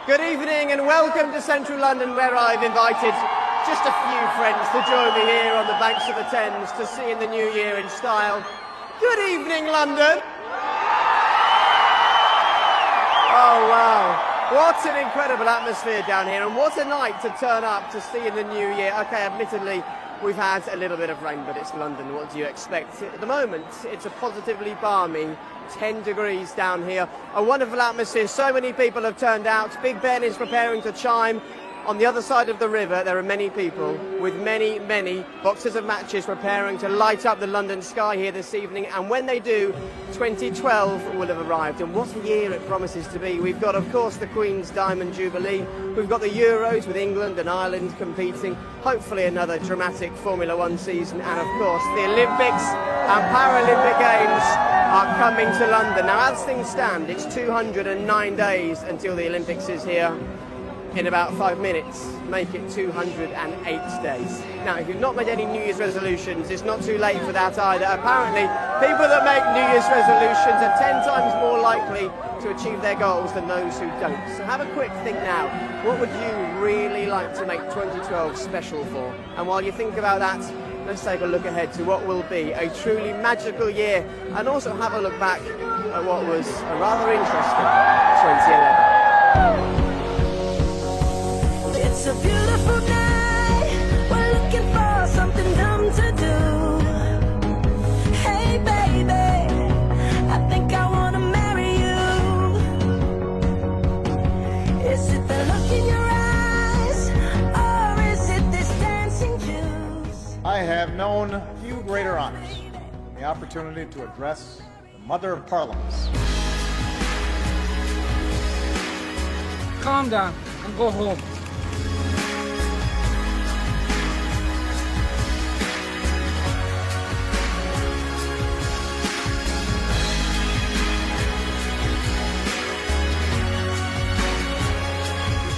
Good evening and welcome to central London, where I've invited just a few friends to join me here on the banks of the Thames to see in the new year in style. Good evening, London. Oh wow, what an incredible atmosphere down here, and what a night to turn up to see in the new year. Okay, admittedly we've had a little bit of rain, but it's London, what do you expect? At the moment it's a positively balmy 10 degrees down here. A wonderful atmosphere, so many people have turned out. Big Ben is preparing to chime. On the other side of the river there are many people with many boxes of matches preparing to light up the London sky here this evening, and when they do, 2012 will have arrived, and what a year it promises to be. We've got, of course, the Queen's Diamond Jubilee, we've got the Euros with England and Ireland competing, hopefully another dramatic Formula One season, and of course the Olympics and Paralympic Games are coming to London. Now, as things stand, it's 209 days until the Olympics is here. In about 5 minutes, make it 208 days. Now, if you've not made any New Year's resolutions, it's not too late for that either. Apparently, people that make New Year's resolutions are 10 times more likely to achieve their goals than those who don't. So have a quick think now. What would you really like to make 2012 special for? And while you think about that, let's take a look ahead to what will be a truly magical year, and also have a look back at what was a rather interesting 2011. It's a beautiful night, we're looking for something dumb to do. Hey baby, I think I wanna marry you. Is it the look in your eyes, or is it this dancing juice? I have known few greater honors than the opportunity to address the Mother of Parliaments. Calm down and go home.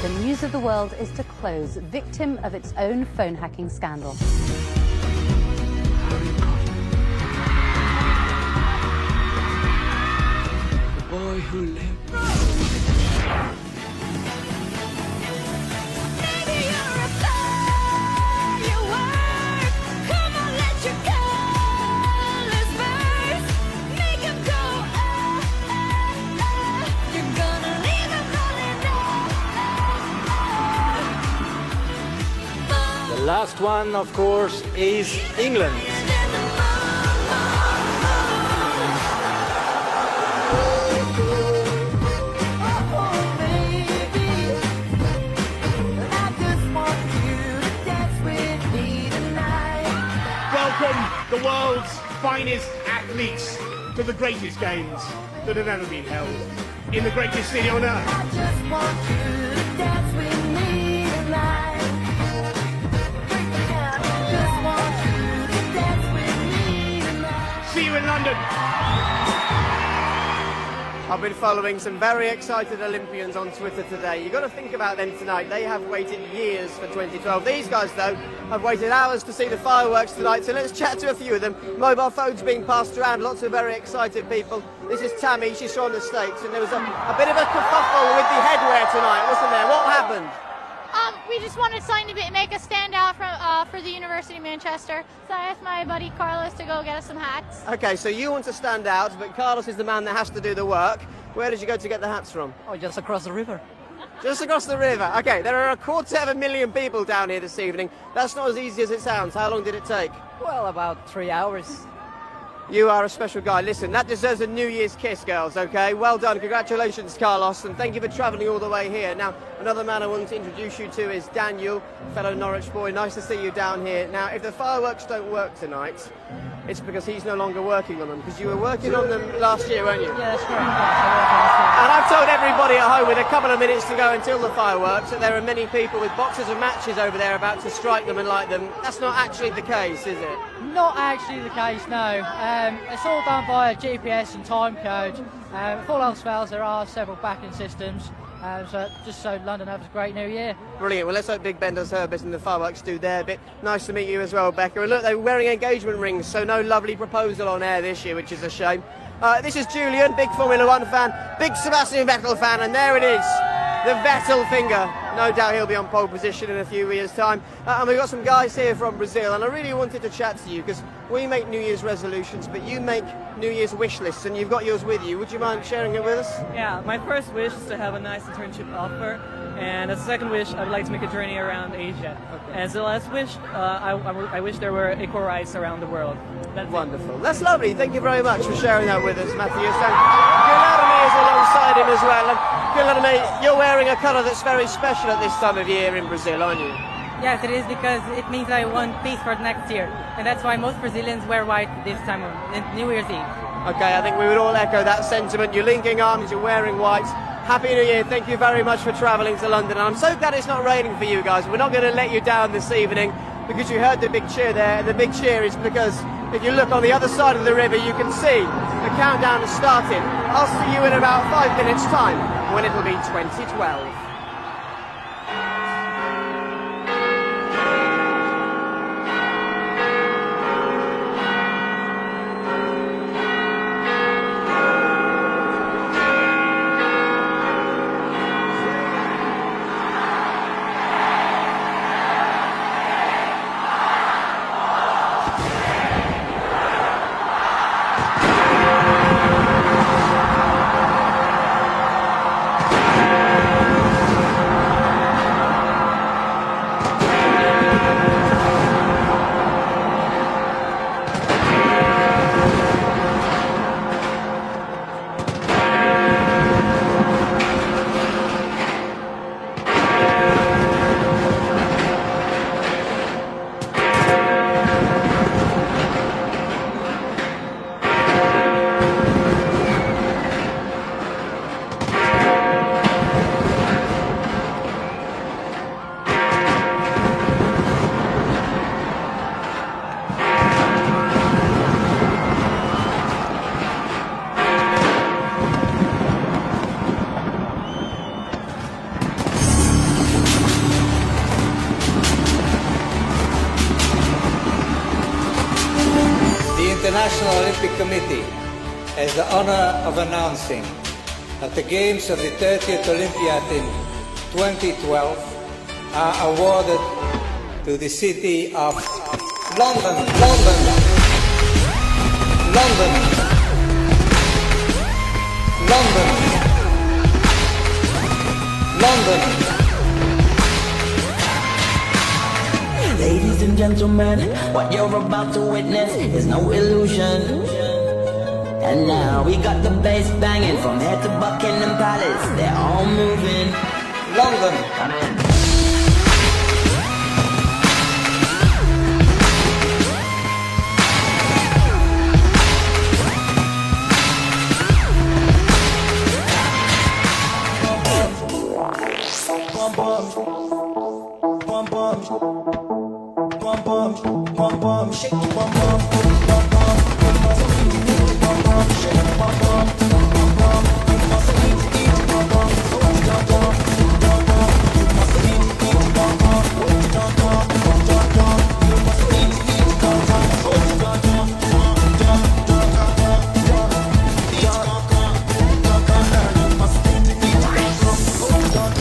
The news of the world is to close, victim of its own phone hacking scandal. The boy who lived. Maybe you're a firework. Come on, let your colors burst. Make 'em go, ah, ah, ah. You're gonna leave 'em rolling, The last one, of course, is England. Welcome the world's finest athletes to the greatest games that have ever been held in the greatest city on earth. I just want you to dance with me tonight. Break the count. Just want you to dance with me tonight. See you in London. I've been following some very excited Olympians on Twitter today. You've got to think about them tonight. They have waited years for 2012. These guys, though, have waited hours to see the fireworks tonight. So let's chat to a few of them. Mobile phones being passed around, lots of very excited people. This is Tammy, she's from the States, and there was a bit of a kerfuffle with the headwear tonight, wasn't there? What happened? We just wanted something to make us stand out for the University of Manchester. So I asked my buddy Carlos to go get us some hats. Okay, so you want to stand out, but Carlos is the man that has to do the work. Where did you go to get the hats from? Oh, just across the river. Just across the river. Okay, there are 250,000 people down here this evening. That's not as easy as it sounds. How long did it take? Well, about 3 hours. You are a special guy. Listen, that deserves a New Year's kiss, girls, okay? Well done. Congratulations, Carlos, and thank you for travelling all the way here. Now, another man I want to introduce you to is Daniel, fellow Norwich boy. Nice to see you down here. Now, if the fireworks don't work tonight, it's because he's no longer working on them, because you were working on them last year, weren't you? Yeah, that's correct. And I've told everybody at home with a couple of minutes to go until the fireworks that there are many people with boxes of matches over there about to strike them and light them. That's not actually the case, is it? Not actually the case, no. It's all done via GPS and time code. If all else fails, there are several backing systems. So London has a great new year. Brilliant. Well, let's hope Big Ben does her bit and the fireworks do their bit. Nice to meet you as well, Becca. And look, they're wearing engagement rings, so no lovely proposal on air this year, which is a shame. This is Julian, big Formula One fan, big Sebastian Vettel fan, and there it is. the Vettel finger. No doubt he'll be on pole position in a few years' time. And we've got some guys here from Brazil, and I really wanted to chat to you because we make New Year's resolutions, but you make New Year's wish lists, and you've got yours with you. Would you mind sharing it with us? Yeah, my first wish is to have a nice internship offer, and as a second wish, I'd like to make a journey around Asia. Okay. And as the last wish, I wish there were equal rights around the world. That's wonderful. That's lovely. Thank you very much for sharing that with us, Matthew. And Guilherme is alongside him as well. And Guilherme, you're wearing a colour that's very special at this time of year in Brazil, aren't you? Yes, it is, because it means I want peace for next year. And that's why most Brazilians wear white this time of New Year's Eve. Okay, I think we would all echo that sentiment. You're linking arms, you're wearing white. Happy New Year. Thank you very much for travelling to London. And I'm so glad it's not raining for you guys. We're not going to let you down this evening because you heard the big cheer there. And the big cheer is because if you look on the other side of the river, you can see the countdown has started. I'll see you in about 5 minutes' time when it'll be 2012. The International Olympic Committee has the honor of announcing that the Games of the 30th Olympiad in 2012 are awarded to the city of London. London. London. London. London. Ladies and gentlemen, what you're about to witness is no illusion. And now we got the bass banging from head to Buckingham Palace. They're all moving. London. Come in. Shake your bum bum, bum bum, bum bum, bum bum, shake your bum bum, bum bum. You must eat your bum bum, what you done done, done done. You must eat your bum bum, what you done done, done done. You must eat your bum bum, what you done done, done done, done done. Eat your bum bum, done done. You must eat your bum bum, what you done.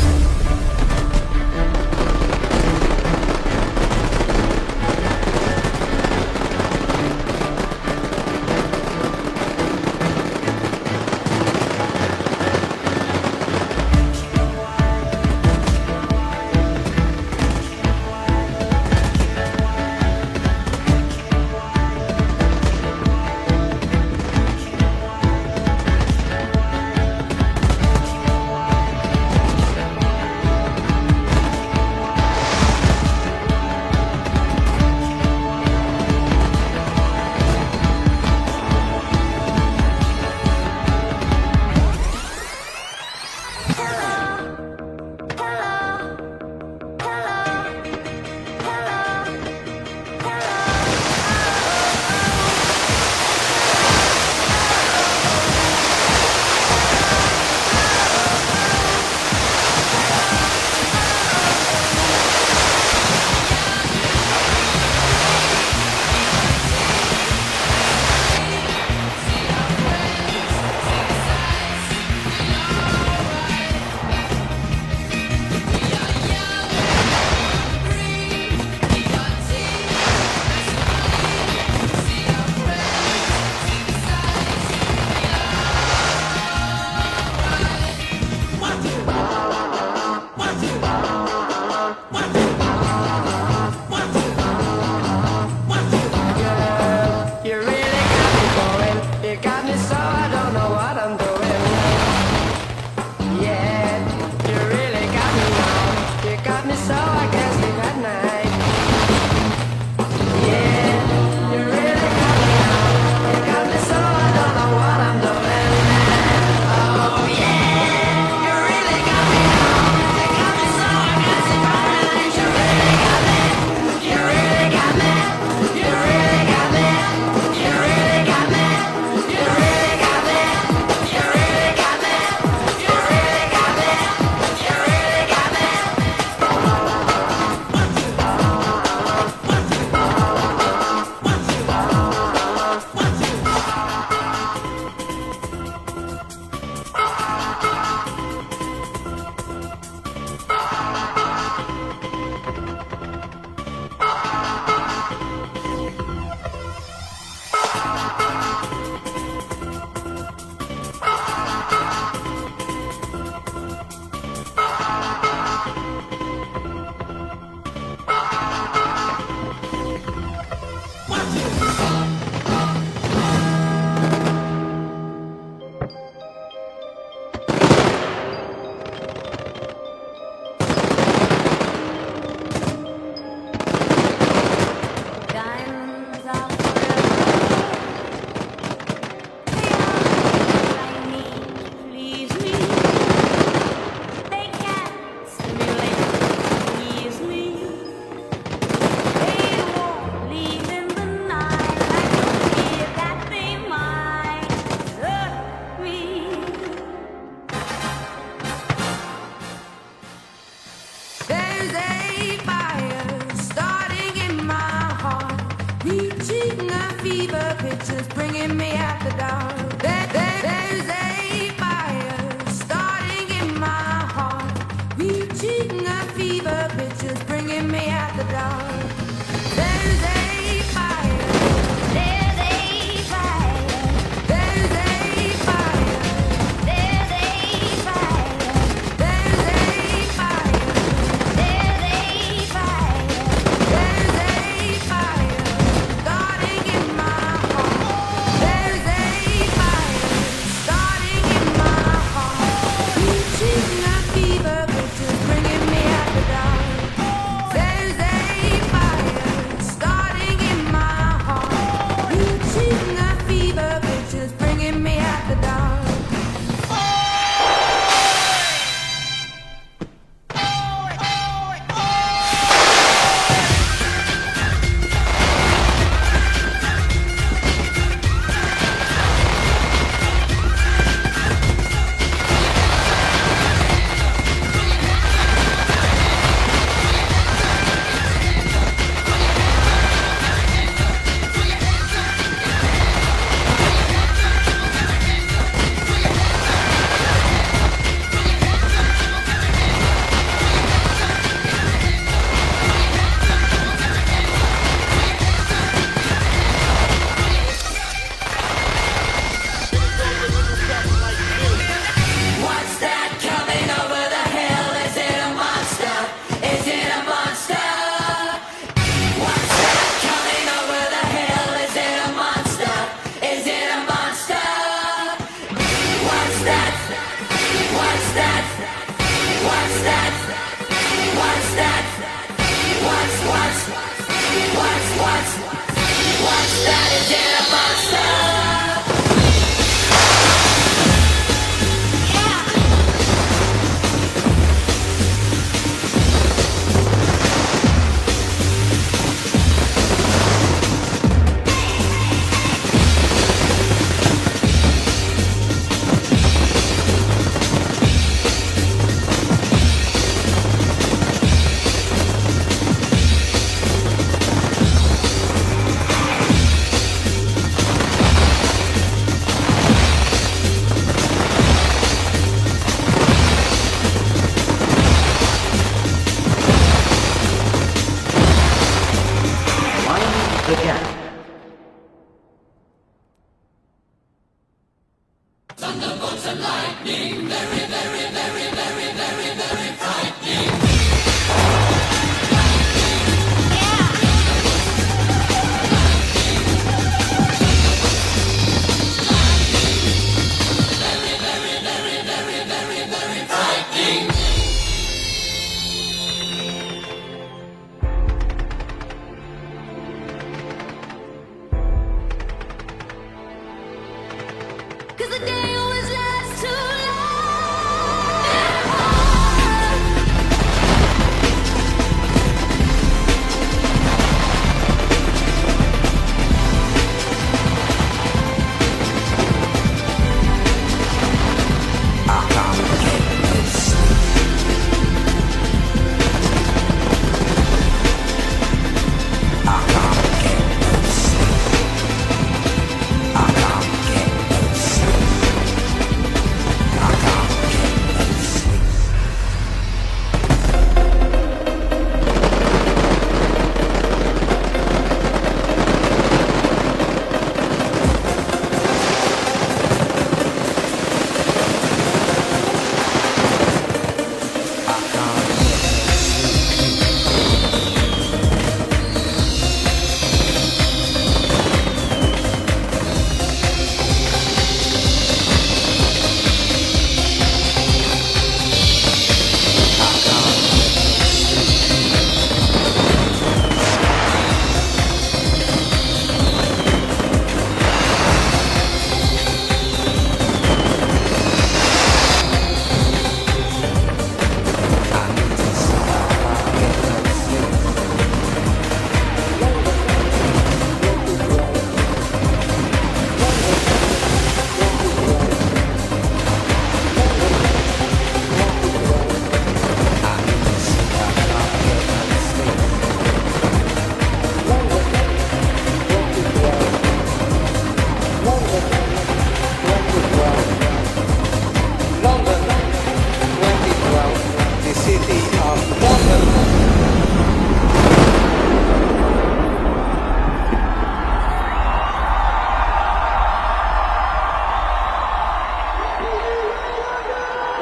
bringing me out the dark. There's a fire starting in my heart, reaching a fever pitch, is bringing me out the dark. There's a fire. There's a fire. There's a fire. There's a fire. There's a fire. There's a fire. There's a fire starting in my heart. There's a fire starting in my heart, reaching a fever pitch, is bringing me out the dark. There's a fire starting in my heart, reaching a fever pitch, is bringing me out the dark. What's that coming over the hill? Is it a monster? Is it a monster? What's that coming over the hill? Is it a monster? Is it a monster? What's that? What's that? What's that? What's that? What's that? Is it a monster?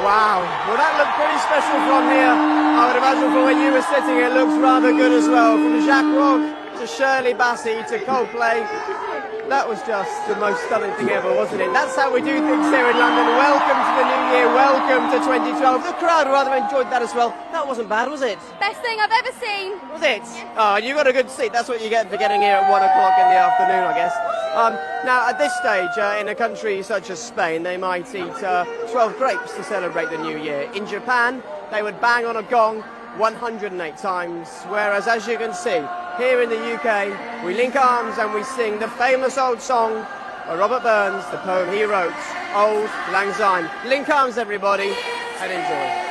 Wow, well that looked pretty special from here. I would imagine from where you were sitting it looks rather good as well. From Jacques Rock to Shirley Bassey to Coldplay. That was just the most stunning thing ever, wasn't it? That's how we do things here in London. Welcome to the new year, welcome to 2012. The crowd rather enjoyed that as well. That wasn't bad, was it? Best thing I've ever seen. Was it? Oh, and you got a good seat. That's what you get for getting here at 1 o'clock in the afternoon, I guess. Now, at this stage, in a country such as Spain, they might eat 12 grapes to celebrate the new year. In Japan, they would bang on a gong 108 times, whereas, as you can see, here in the UK, we link arms and we sing the famous old song by Robert Burns, the poem he wrote, Auld Lang Syne. Link arms, everybody, and enjoy.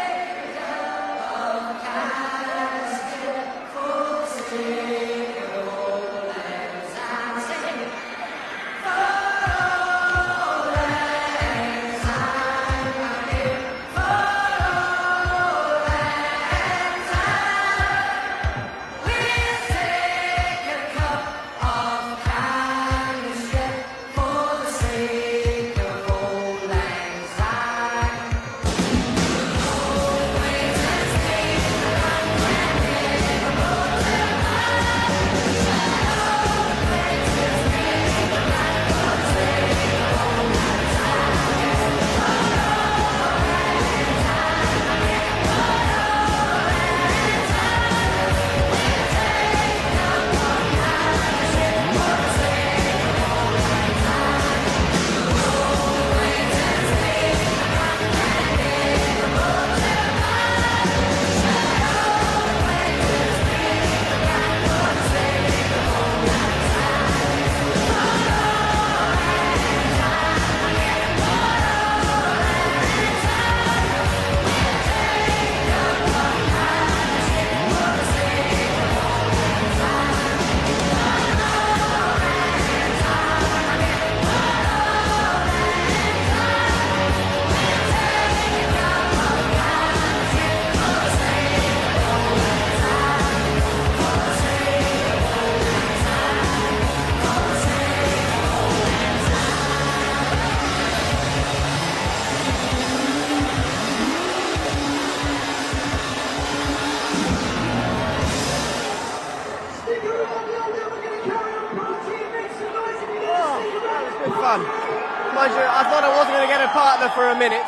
Mind you, I thought I wasn't going to get a partner for a minute.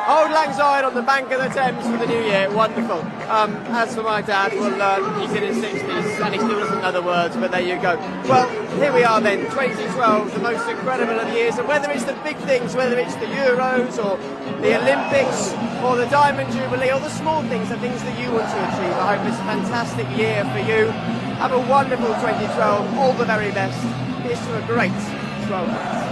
Auld Lang Syne on the bank of the Thames for the new year, wonderful. As for my dad, well, he's in his 60s and he still doesn't know the words, but there you go. Well, here we are then, 2012, the most incredible of years, and whether it's the big things, whether it's the Euros or the Olympics or the Diamond Jubilee or the small things, the things that you want to achieve, I hope it's a fantastic year for you. Have a wonderful 2012, all the very best. Here's to a great 12 months.